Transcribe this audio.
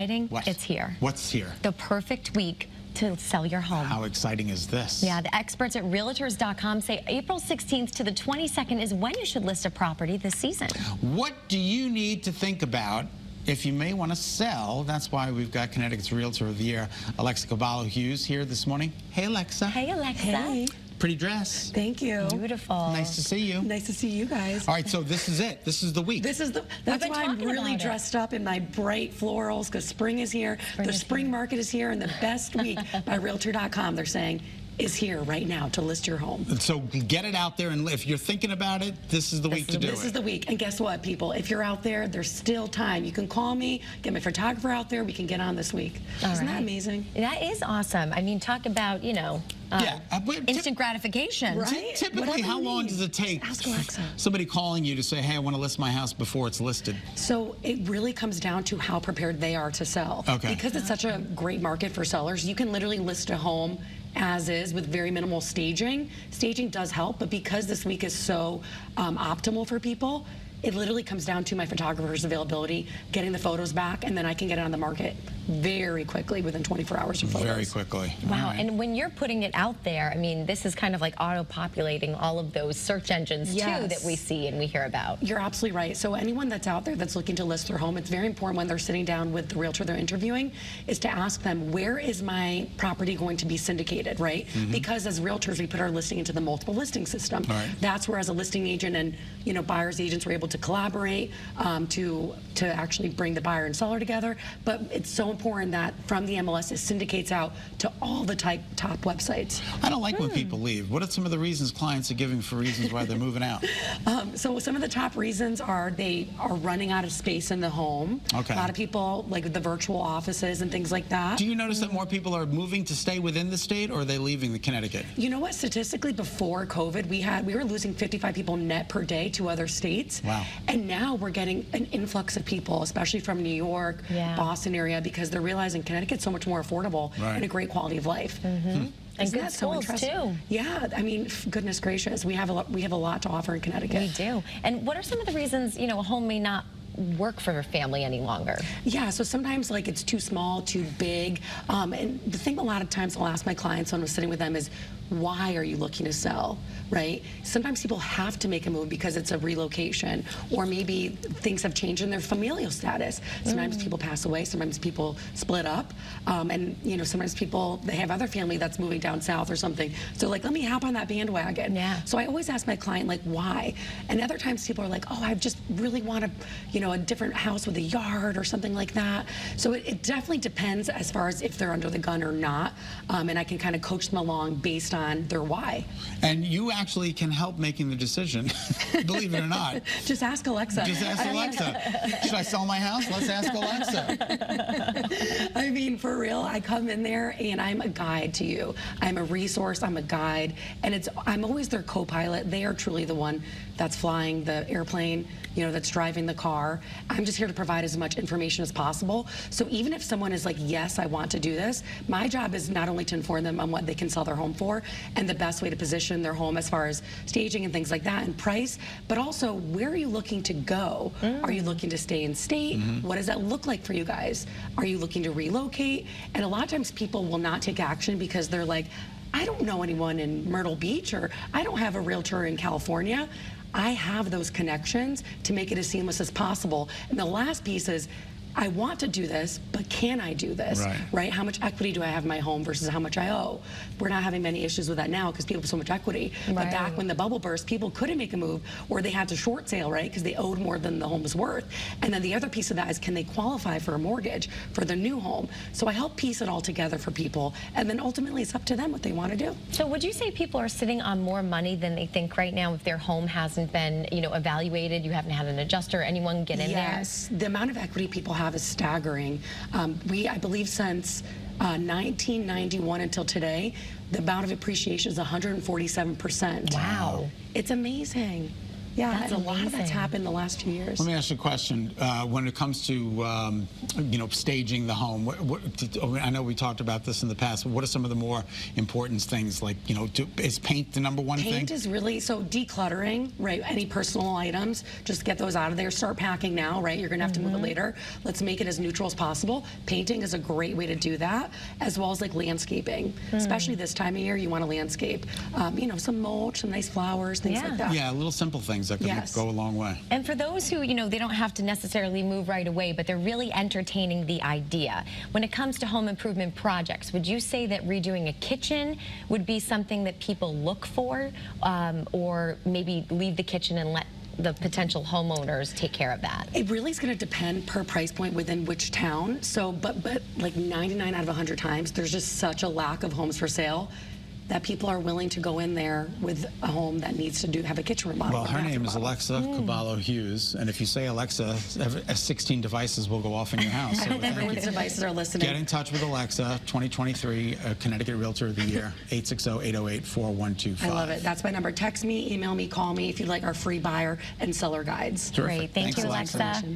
What? It's here. What's here? The perfect week to sell your home. How exciting is this? Yeah, the experts at Realtors.com say April 16th to the 22nd is when you should list a property this season. What do you need to think about if you may want to sell? That's why we've got Connecticut's Realtor of the Year, Alexa Kebalo Hughes, here this morning. Hey, Alexa. Hey, Alexa. Hey. Pretty dress. Thank you. Beautiful. Nice to see you. Nice to see you guys. All right, so this is it. This is the week. That's been why I'm talking really about it. dressed up in my bright florals, because spring is here. The spring market is here, and the best week by Realtor.com, they're saying, is here right now to list your home. So get it out there, and if you're thinking about it, this is the week to do it. This is the week. And guess what, people? If you're out there, there's still time. You can call me, get my photographer out there. We can get on this week. Isn't that amazing? That is awesome. I mean, talk about, you know, instant gratification. Right? Typically, Whatever how you long need. does it take Ask Alexa. somebody calling you to say, hey, I want to list my house before it's listed? So it really comes down to how prepared they are to sell. Okay. Because it's such a great market for sellers, you can literally list a home as is with very minimal staging. Staging does help, but because this week is so optimal for people, it literally comes down to my photographer's availability, getting the photos back, and then I can get it on the market very quickly within 24 hours of photos. Very quickly. Wow, All right. and when you're putting it out there, I mean, this is kind of like auto-populating all of those search engines, too, that we see and we hear about. You're absolutely right. So anyone that's out there that's looking to list their home, it's very important when they're sitting down with the realtor they're interviewing is to ask them, where is my property going to be syndicated, right? Because as realtors, we put our listing into the multiple listing system. Right. That's where as a listing agent and, you know, buyer's agents were able to collaborate to actually bring the buyer and seller together. But it's so important that from the MLS, it syndicates out to all the top websites. I don't like when people leave. What are some of the reasons clients are giving for reasons why they're moving out? So some of the top reasons are they are running out of space in the home. Okay. A lot of people, like the virtual offices and things like that. Do you notice that more people are moving to stay within the state, or are they leaving the Connecticut? You know what? Statistically, before COVID, we were losing 55 people net per day to other states. Wow. And now we're getting an influx of people, especially from New York, Boston area, because they're realizing Connecticut's so much more affordable and a great quality of life. And Isn't good that so schools, interesting? too. Yeah, I mean, goodness gracious, we have a lot to offer in Connecticut. We do. And what are some of the reasons, you know, a home may not work for a family any longer? Yeah, so sometimes like it's too small, too big. And the thing a lot of times I'll ask my clients when I'm sitting with them is, why are you looking to sell, right? Sometimes people have to make a move because it's a relocation, or maybe things have changed in their familial status. Sometimes people pass away, sometimes people split up, and you know, sometimes people, they have other family that's moving down south or something. So like, let me hop on that bandwagon. Yeah. So I always ask my client, like, why? And other times people are like, oh, I just really want a, you know, a different house with a yard or something like that. So it definitely depends as far as if they're under the gun or not, and I can kind of coach them along based on their why. And you actually can help making the decision, believe it or not. Just ask Alexa. Just ask Alexa. Should I sell my house? Let's ask Alexa. I mean, for real, I come in there and I'm a guide to you. I'm a resource, I'm a guide, and I'm always their co-pilot. They are truly the one that's flying the airplane, you know, that's driving the car. I'm just here to provide as much information as possible. So even if someone is like, yes, I want to do this, my job is not only to inform them on what they can sell their home for and the best way to position their home as far as staging and things like that and price, but also where are you looking to go? Are you looking to stay in state? What does that look like for you guys? Are you looking to relocate? And a lot of times people will not take action because they're like, I don't know anyone in Myrtle Beach, or I don't have a realtor in California. I have those connections to make it as seamless as possible. And the last piece is, I want to do this, but can I do this? Right? How much equity do I have in my home versus how much I owe? We're not having many issues with that now because people have so much equity. But back when the bubble burst, people couldn't make a move, or they had to short sale, right? Because they owed more than the home was worth. And then the other piece of that is, can they qualify for a mortgage for their new home? So I help piece it all together for people. And then ultimately it's up to them what they want to do. So would you say people are sitting on more money than they think right now if their home hasn't been, you know, evaluated, you haven't had an adjuster, anyone get in there? Yes, the amount of equity people have is staggering. I believe since 1991 until today, the amount of appreciation is 147%. Wow. It's amazing. Yeah, That's and a lot of that's amazing. happened the last 2 years. Let me ask you a question. When it comes to, staging the home, I know we talked about this in the past. What are some of the more important things? Like, is paint the number one thing? Paint is really, so decluttering, right? Any personal items, just get those out of there. Start packing now, right? You're gonna have to move it later. Let's make it as neutral as possible. Painting is a great way to do that, as well as like landscaping. Especially this time of year, you want to landscape. Some mulch, some nice flowers, things like that. Yeah, little simple things that could go a long way. And for those who, they don't have to necessarily move right away, but they're really entertaining the idea. When it comes to home improvement projects, would you say that redoing a kitchen would be something that people look for, or maybe leave the kitchen and let the potential homeowners take care of that? It really is going to depend per price point within which town. So, but like 99 out of 100 times, there's just such a lack of homes for sale that people are willing to go in there with a home that needs to have a kitchen remodel. Well, her name is Alexa Kebalo Hughes, and if you say Alexa, 16 devices will go off in your house. So Everyone's devices are listening. get in touch with Alexa, 2023 Connecticut Realtor of the Year, 860-808-4125. I love it. That's my number. Text me, email me, call me if you'd like our free buyer and seller guides. Terrific. Great. Thank Thanks, you, Alexa. Alexa.